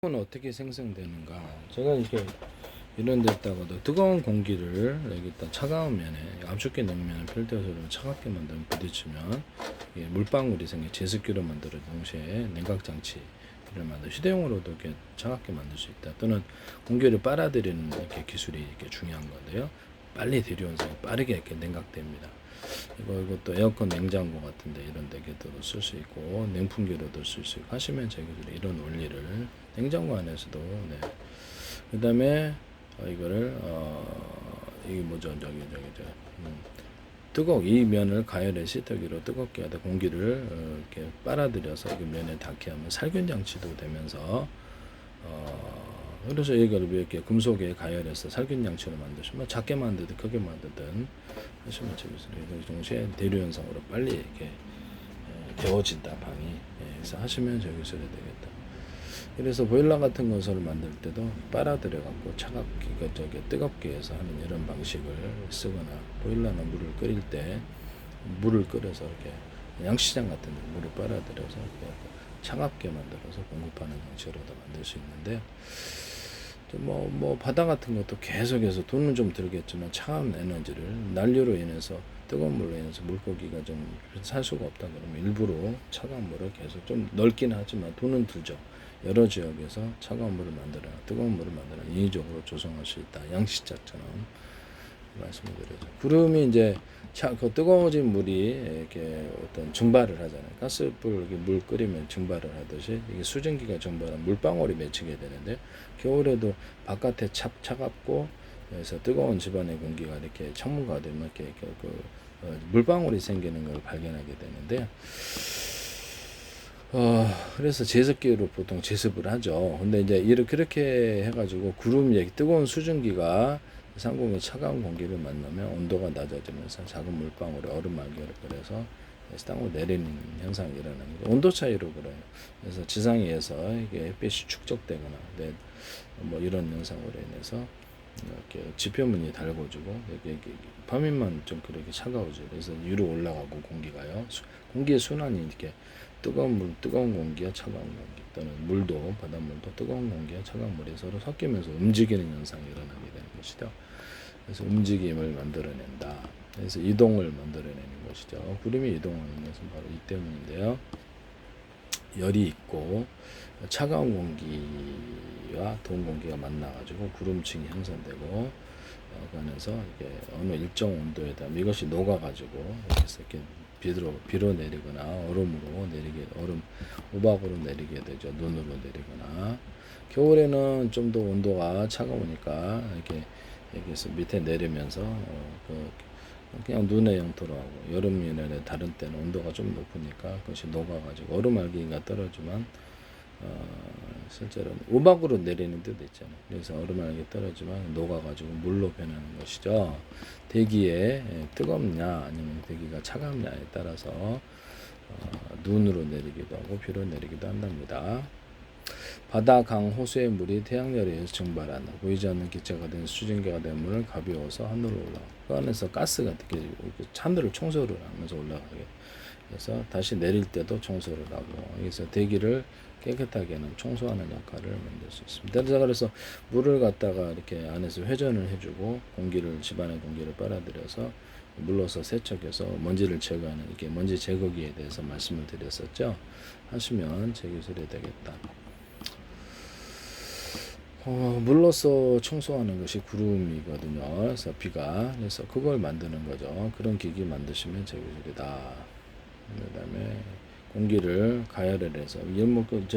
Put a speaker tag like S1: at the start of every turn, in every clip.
S1: 은 어떻게 생성되는가? 제가 이렇게 이런 데다가도 뜨거운 공기를 여기다 차가운 면에 압축기 냉면을 필터에서 차갑게 만들면 부딪히면 물방울이 생겨 제습기로 만들어 동시에 냉각 장치를 만들 휴대용으로도 이렇게 차갑게 만들 수 있다. 또는 공기를 빨아들이는 이렇게 기술이 이렇게 중요한 건데요. 빨리 대류원성이 빠르게 이렇게 냉각됩니다. 이것도 에어컨 냉장고 같은데 이런 데에도 쓸 수 있고 냉풍기로도 쓸 수 있고 하시면 저희들이 이런 원리를 냉장고 안에서도 그다음에 이거를 이게 뭐죠 뜨거운 이 면을 가열의 시터기로 뜨겁게 하다 공기를 이렇게 빨아들여서 이 면에 닿게 하면 살균 장치도 되면서 그래서 이걸 이렇게 금속에 가열해서 살균 장치로 만드시면 작게 만들든 크게 만들든 하시면 재밌어요. 동시에 대류 현상으로 빨리 이렇게 데워진다 방이. 그래서 하시면 저기서 되겠다. 그래서 보일러 같은 것을 만들 때도 빨아들여 갖고 차갑게 뜨겁게 해서 하는 이런 방식을 쓰거나 보일러는 물을 끓일 때 물을 끓여서 이렇게 양시장 같은 데 물을 빨아들여서 이렇게 차갑게 만들어서 공급하는 형식으로도 만들 수 있는데 바다 같은 것도 계속해서 돈은 좀 들겠지만 차가운 에너지를 난류로 인해서 뜨거운 물로 인해서 물고기가 좀 살 수가 없다 그러면 일부러 차가운 물을 계속 좀 넓긴 하지만 돈은 들죠. 여러 지역에서 차가운 물을 만들어 뜨거운 물을 만들어 인위적으로 조성할 수 있다. 양식장처럼 말씀을 드려죠. 구름이 이제 그 뜨거워진 물이 이렇게 어떤 증발을 하잖아요. 가스불 물 끓이면 증발을 하듯이 이게 수증기가 증발한 물방울이 맺히게 되는데 겨울에도 바깥에 차갑고 그래서 뜨거운 집안의 공기가 이렇게 창문과 되면 이렇게 물방울이 생기는 걸 발견하게 되는데 그래서 제습기로 보통 제습을 하죠. 근데 이제 그렇게 해가지고 구름이 뜨거운 수증기가 상공의 차가운 공기를 만나면 온도가 낮아지면서 작은 물방울이 얼음알기를 그래서 땅으로 내리는 현상이 일어나는 거예요. 온도 차이로 그래요. 그래서 지상에서 이게 햇빛이 축적되거나 뭐 이런 현상으로 인해서 이렇게 지표면이 달궈지고 이렇게 밤이만 좀 그렇게 차가워져. 그래서 위로 올라가고 공기가요. 공기의 순환이 이렇게 뜨거운 공기와 차가운 공기 또는 물도 바닷물도 뜨거운 공기와 차가운 물이 서로 섞이면서 움직이는 현상이 일어나게 되는 것이죠. 그래서 움직임을 만들어낸다. 그래서 이동을 만들어내는 것이죠. 구름이 이동하는 것은 바로 이 때문인데요. 열이 있고 차가운 공기와 더운 공기가 만나가지고 구름층이 형성되고 그 안에서 이게 어느 일정 온도에다 이것이 녹아가지고 이렇게 비로 내리거나 우박으로 내리게 되죠. 눈으로 내리거나 겨울에는 좀 더 온도가 차가우니까 이렇게 여기서 밑에 내리면서 그냥 눈의 형태로 하고 여름이나 다른 때는 온도가 좀 높으니까 그것이 녹아가지고 얼음알기가 떨어지만 실제로는 우박으로 내리는 데도 있잖아요. 그래서 얼음알기 떨어지면 녹아가지고 물로 변하는 것이죠. 대기에 뜨겁냐 아니면 대기가 차갑냐에 따라서 눈으로 내리기도 하고 비로 내리기도 한답니다. 바다, 강, 호수의 물이 태양열에 의해서 증발한다. 보이지 않는 기체가 된 수증기가 된 물을 가벼워서 하늘로 올라가. 그 안에서 가스가 이렇게 하늘을 청소를 하면서 올라가게. 그래서 다시 내릴 때도 청소를 하고 여기서 대기를 깨끗하게 하는 청소하는 역할을 만들 수 있습니다. 그래서 물을 갖다가 이렇게 안에서 회전을 해주고 집안의 공기를 빨아들여서 물러서 세척해서 먼지를 제거하는 이렇게 먼지 제거기에 대해서 말씀을 드렸었죠. 하시면 제 기술이 되겠다. 물로써 청소하는 것이 구름이거든요. 그래서 그래서 그걸 만드는 거죠. 그런 기기 만드시면 제기술이다. 그다음에 공기를 가열을 해서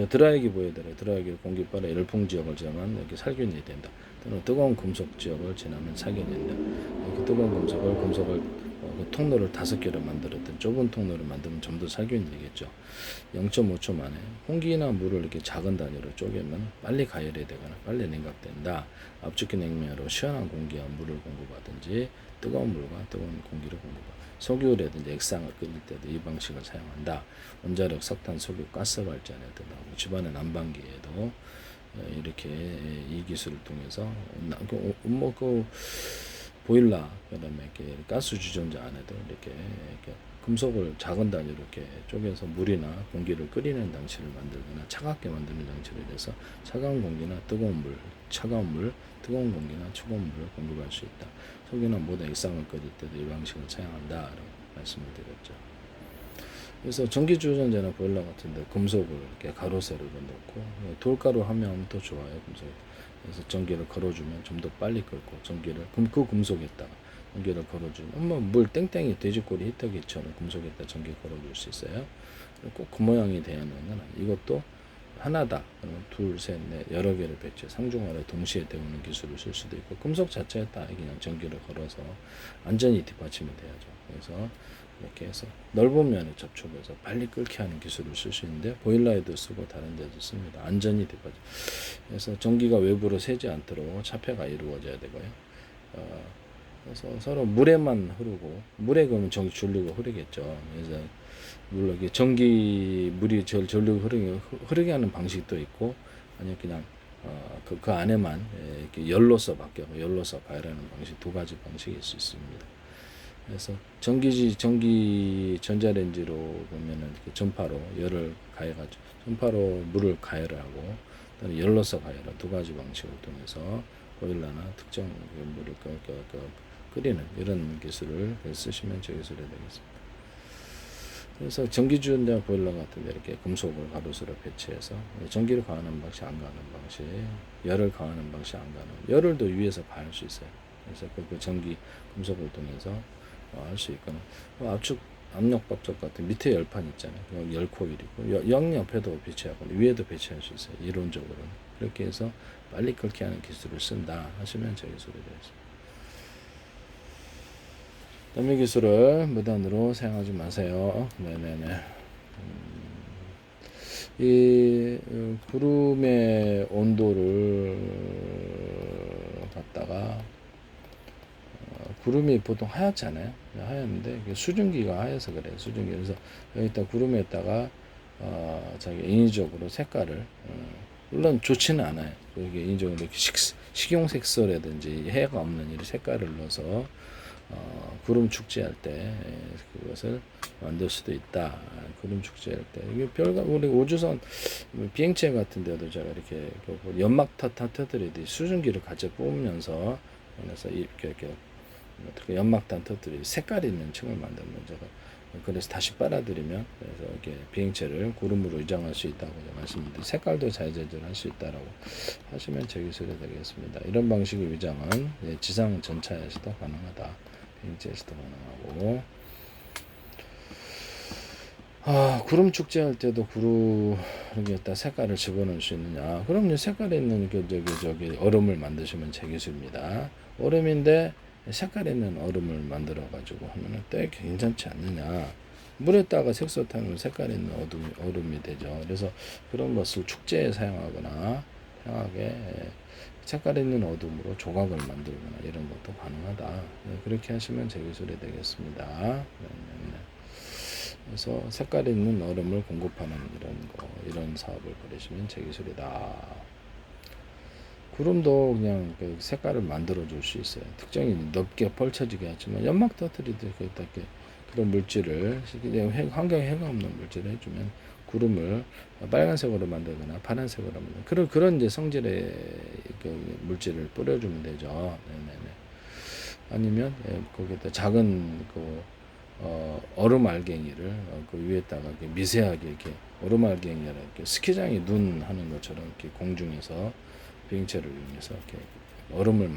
S1: 드라이기 보여드려요. 드라이기 공기 빨아 열풍 지역을 지나면 이렇게 살균이 된다. 또는 뜨거운 금속 지역을 지나면 살균이 된다. 이렇게 뜨거운 금속을 그 통로를 5개로 만들었던 좁은 통로를 만들면 전부 살균이 되겠죠. 0.5초 만에 공기나 물을 이렇게 작은 단위로 쪼개면 빨리 가열이 되거나 빨리 냉각된다. 압축기 냉면으로 시원한 공기와 물을 공급하든지 뜨거운 물과 뜨거운 공기를 공급하다. 석유라든지 액상을 끓일 때도 이 방식을 사용한다. 원자력, 석탄, 석유, 가스 발전에도 나오고 집안의 난방기에도 이렇게 이 기술을 통해서 보일러 그다음에 이렇게 가스 주전자 안에도 이렇게 금속을 작은 단위로 이렇게 쪼개서 물이나 공기를 끓이는 장치를 만들거나 차갑게 만드는 장치를 해서 차가운 공기나 뜨거운 물, 차가운 물, 뜨거운 공기나 차가운 물을 공급할 수 있다. 석유나 모든 액상을 끓일 때도 이 방식을 사용한다라고 말씀을 드렸죠. 그래서 전기주전자나 보일러 같은데 금속을 이렇게 가로 세로로 넣고 돌가루 하면 더 좋아요. 금속. 그래서 전기를 걸어주면 좀 더 빨리 끓고 전기를 그 금속에다가 전기를 걸어주면 뭐 물 땡땡이 돼지꼬리 히터기처럼 금속에다 전기 걸어줄 수 있어요. 꼭 그 모양이 돼야 하는 건 이것도 하나다. 그러면 둘, 셋, 넷 여러 개를 배치 상중하를 동시에 데우는 기술을 쓸 수도 있고 금속 자체에다 그냥 전기를 걸어서 안전히 뒷받침이 돼야죠. 그래서 이렇게 해서 넓은 면에 접촉해서 빨리 끓게 하는 기술을 쓸 수 있는데 보일러에도 쓰고 다른 데도 씁니다. 안전히 뒷받침. 그래서 전기가 외부로 새지 않도록 차폐가 이루어져야 되고요. 그래서 서로 물에만 흐르고 물에 그러면 전기 줄리고 흐르겠죠. 그래서 물론 이게 전기 물이 절로 흐르게 하는 방식도 있고 아니면 그냥 그 안에만 이렇게 열로서 바뀌고 열로서 가열하는 방식 두 가지 방식이 있을 수 있습니다. 그래서 전기 전자레인지로 보면은 이렇게 전파로 열을 가해가지고 전파로 물을 가열을 하고 또는 열로서 가열을 두 가지 방식을 통해서 보일러나 특정 물을 끓이는 이런 기술을 쓰시면 저 기술이 되겠습니다. 그래서 전기주전자 보일러 같은 데 이렇게 금속을 가로수로 배치해서 전기를 가하는 방식, 안 가하는 방식, 열을 가하는 방식, 안 가하는 열을 더 위에서 가할 수 있어요. 그래서 그 전기 금속을 통해서 할 수 있거나 압력밥솥 같은 밑에 열판 있잖아요. 열코일이고 양옆에도 배치하고 위에도 배치할 수 있어요. 이론적으로는 그렇게 해서 빨리 끓게 하는 기술을 쓴다 하시면 저 기술이 되겠습니다. 남의 기술을 무단으로 사용하지 마세요. 네네네. 이 구름의 온도를 갖다가 구름이 보통 하얗잖아요. 하얗는데 수증기가 하얘서 그래요. 수증기. 그래서 여기다 구름에다가 자기 인위적으로 색깔을 물론 좋지는 않아요. 여기 인위적으로 이렇게 식용색소라든지 해가 없는 이 색깔을 넣어서 구름 축제할 때 그것을 만들 수도 있다. 구름 축제할 때 이게 우리 우주선 비행체 같은 데도 제가 이렇게 연막 터뜨리듯이 수증기를 같이 뿜으면서 그래서 이렇게 어떻게 연막탄 터뜨리 색깔 있는 층을 만들면 제가 그래서 다시 빨아들이면 그래서 이렇게 비행체를 구름으로 위장할 수 있다고 말씀드렸는데 색깔도 자유제재할 수 있다라고 하시면 제 기술이 되겠습니다. 이런 방식의 위장은 지상 전차에서도 가능하다. 비행체에서도 가능하고 구름 축제할 때도 구름에다 색깔을 집어넣을 수 있느냐? 그럼요. 색깔 있는 저기 얼음을 만드시면 제 기술입니다. 얼음인데 색깔 있는 얼음을 만들어 가지고 하면은 꽤 괜찮지 않느냐. 물에다가 색소 타면 색깔 있는 얼음이 되죠. 그래서 그런 것을 축제에 사용하거나 향하게 색깔 있는 어둠으로 조각을 만들거나 이런 것도 가능하다. 그렇게 하시면 제 기술이 되겠습니다. 그래서 색깔 있는 얼음을 공급하는 이런 사업을 벌이시면 제 기술이다. 구름도 그냥 그 색깔을 만들어 줄 수 있어요. 특정이 넓게 펼쳐지게 하지만 연막 터뜨리듯 이렇게 그런 물질을 환경에 해가 없는 물질을 해주면 구름을 빨간색으로 만들거나 파란색으로 만들거나 그런 이제 성질의 그 물질을 뿌려주면 되죠. 네네네. 아니면 거기다 작은 얼음 알갱이를 그 위에다가 이렇게 미세하게 이렇게 얼음 알갱이를 이렇게 스키장에 눈 하는 것처럼 이렇게 공중에서 비행체를 이용해서 이렇게 얼음을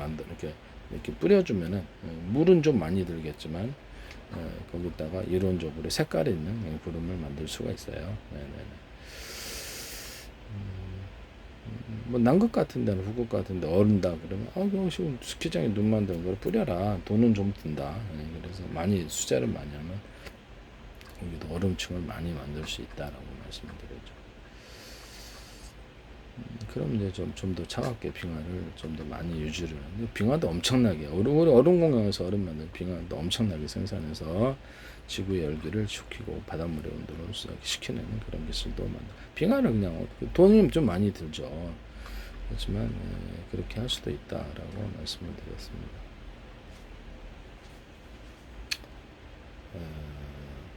S1: 이렇게 뿌려주면은 물은 좀 많이 들겠지만 거기다가 이론적으로 색깔 있는 구름을 만들 수가 있어요. 네네네. 뭐 남극 같은 데는 북극 같은 데 얼은다 그러면 지금 스키장에 눈 만드는 걸 뿌려라. 돈은 좀 든다. 그래서 수자를 많이 하면 거기도 얼음층을 많이 만들 수 있다라고 말씀을 드렸죠. 그럼 이제 좀 더 차갑게 빙하를 좀 더 많이 유지를 하는데 빙하도 엄청나게 얼음 공항에서 얼음 만든 빙하도 엄청나게 생산해서 지구의 열기를 식히고 바닷물의 온도를 식히는 그런 기술도 빙하를 그냥 돈이 좀 많이 들죠. 그렇지만 그렇게 할 수도 있다라고 말씀을 드렸습니다.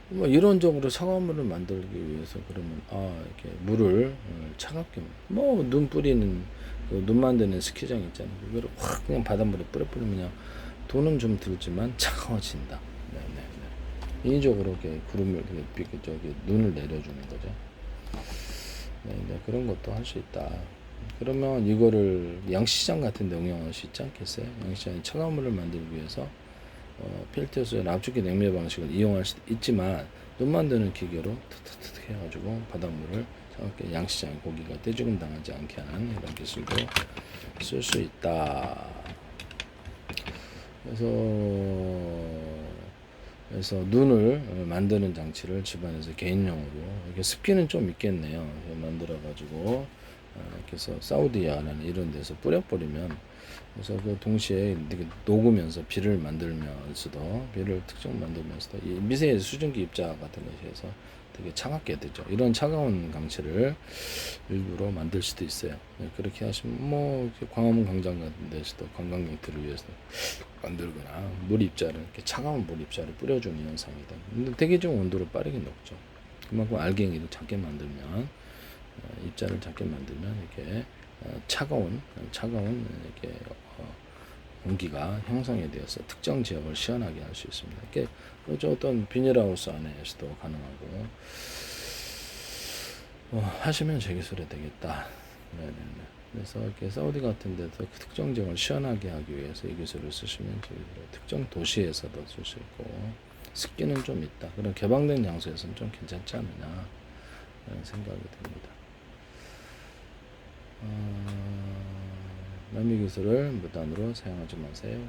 S1: 뭐 이론적으로 차가운 물을 만들기 위해서 그러면 이렇게 물을 차갑게 뭐 눈 뿌리는 그눈 만드는 스키장 있잖아요. 그거를 확 그냥 바닷물에 뿌려버리면 그냥 돈은 좀 들지만 차가워진다. 네네네. 인위적으로 이렇게 구름을 이렇게 저기 눈을 내려주는 거죠. 네네. 그런 것도 할 수 있다. 그러면 이거를 양시장 같은 데 응용할 수 있지 않겠어요? 양시장이 차가운 물을 만들기 위해서 필터수의 압축기 냉매 방식을 이용할 수도 있지만 눈 만드는 기계로 툭툭툭 해가지고 바닷물을 차갑게 양시장의 고기가 떼죽음 당하지 않게 하는 이런 기술도 쓸 수 있다. 그래서 눈을 만드는 장치를 집안에서 개인용으로 이게 습기는 좀 있겠네요. 만들어 가지고 이렇게 해서 사우디아라는 이런 데서 뿌려버리면 그래서 그 동시에 이렇게 녹으면서 비를 만들면서도 비를 특정 만들면서도 이 미세 수증기 입자 같은 것이 해서 되게 차갑게 되죠. 이런 차가운 강체를 일부러 만들 수도 있어요. 그렇게 하시면 뭐 광화문 광장 같은 데서도 관광객들을 위해서 만들거나 물 입자를 이렇게 차가운 물 입자를 뿌려주는 현상이다. 근데 대기적 온도를 빠르게 녹죠. 그만큼 알갱이를 작게 만들면 입자를 작게 만들면 이렇게 차가운 이렇게 공기가 형성이 되어서 특정 지역을 시원하게 할 수 있습니다. 이렇게 어떤 비닐하우스 안에서도 가능하고 하시면 제 기술이 되겠다. 네네네. 그래서 이렇게 사우디 같은 데서 그 특정 지역을 시원하게 하기 위해서 이 기술을 쓰시면 특정 도시에서도 쓸 수 있고 습기는 좀 있다. 그런 개방된 장소에서는 좀 괜찮지 않느냐 라는 생각이 듭니다. 남의 기술을 무단으로 사용하지 마세요.